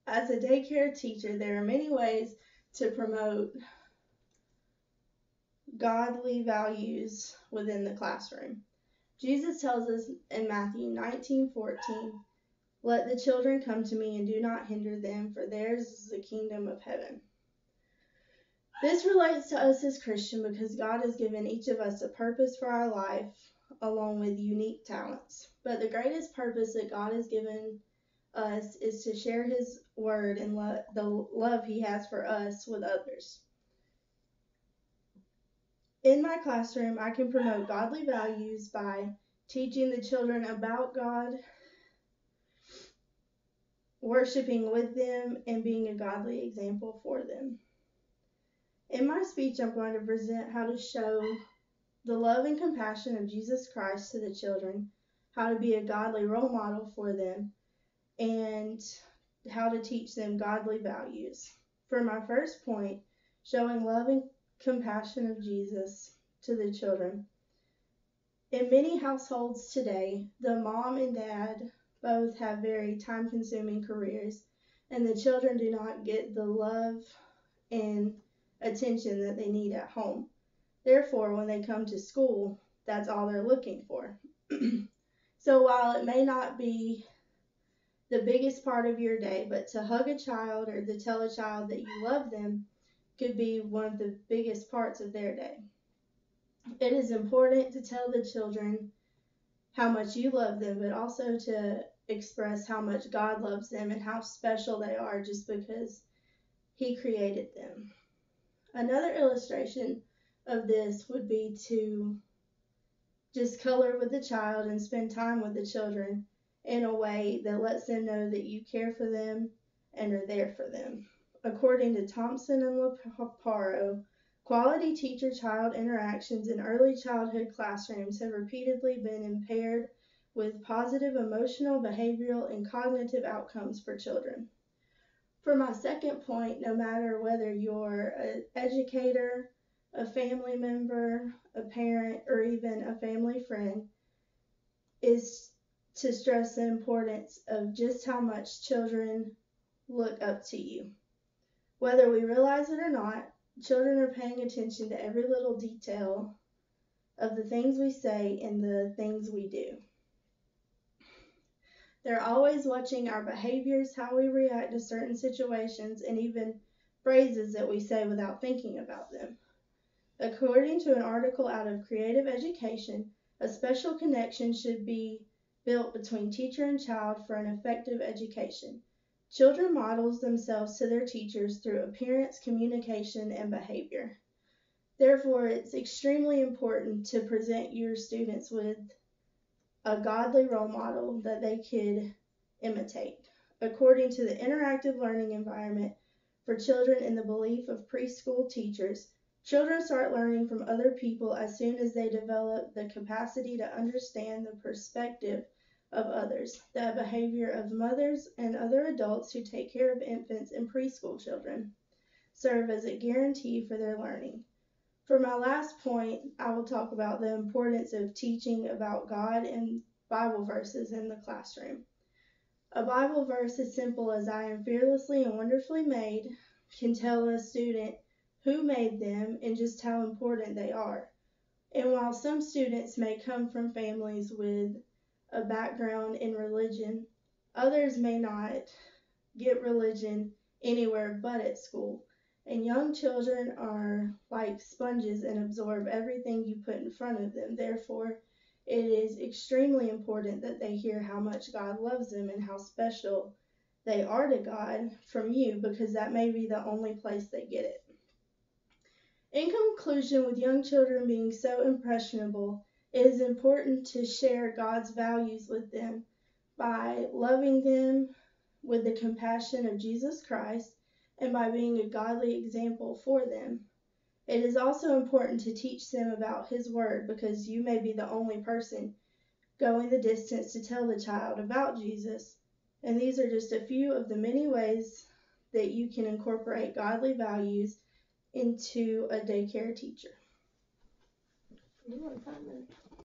As a daycare teacher, there are many ways to promote godly values within the classroom. Jesus tells us in Matthew 19:14, "Let the children come to me and do not hinder them, for theirs is the kingdom of heaven." This relates to us as Christians because God has given each of us a purpose for our life along with unique talents. But the greatest purpose that God has given us is to share His word and the love He has for us with others. In my classroom, I can promote godly values by teaching the children about God, worshiping with them, and being a godly example for them. In my speech, I'm going to present how to show the love and compassion of Jesus Christ to the children, how to be a godly role model for them, and how to teach them godly values. For my first point, showing love and compassion of Jesus to the children. In many households today, the mom and dad both have very time-consuming careers, and the children do not get the love and attention that they need at home. Therefore, when they come to school, that's all they're looking for. So while it may not be the biggest part of your day, but to hug a child or to tell a child that you love them could be one of the biggest parts of their day. It is important to tell the children how much you love them, but also to express how much God loves them and how special they are just because He created them. Another illustration of this would be to just color with the child and spend time with the children in a way that lets them know that you care for them and are there for them. According to Thompson and Leparo, quality teacher-child interactions in early childhood classrooms have repeatedly been impaired with positive emotional, behavioral, and cognitive outcomes for children. For my second point, no matter whether you're an educator, a family member, a parent, or even a family friend, is to stress the importance of just how much children look up to you. Whether we realize it or not, children are paying attention to every little detail of the things we say and the things we do. They're always watching our behaviors, how we react to certain situations, and even phrases that we say without thinking about them. According to an article out of Creative Education, a special connection should be built between teacher and child for an effective education. Children model themselves to their teachers through appearance, communication, and behavior. Therefore, it's extremely important to present your students with a godly role model that they could imitate. According to the interactive learning environment for children in the belief of preschool teachers, children start learning from other people as soon as they develop the capacity to understand the perspective of others, the behavior of mothers and other adults who take care of infants and preschool children serve as a guarantee for their learning. For my last point, I will talk about the importance of teaching about God and Bible verses in the classroom. A Bible verse as simple as "I am fearlessly and wonderfully made" can tell a student who made them and just how important they are. And while some students may come from families with a background in religion, others may not get religion anywhere but at school. And young children are like sponges and absorb everything you put in front of them. Therefore, it is extremely important that they hear how much God loves them and how special they are to God from you, because that may be the only place they get it. In conclusion, with young children being so impressionable, it is important to share God's values with them by loving them with the compassion of Jesus Christ and by being a godly example for them. It is also important to teach them about His Word, because you may be the only person going the distance to tell the child about Jesus. And these are just a few of the many ways that you can incorporate godly values into a daycare teacher. You want to comment?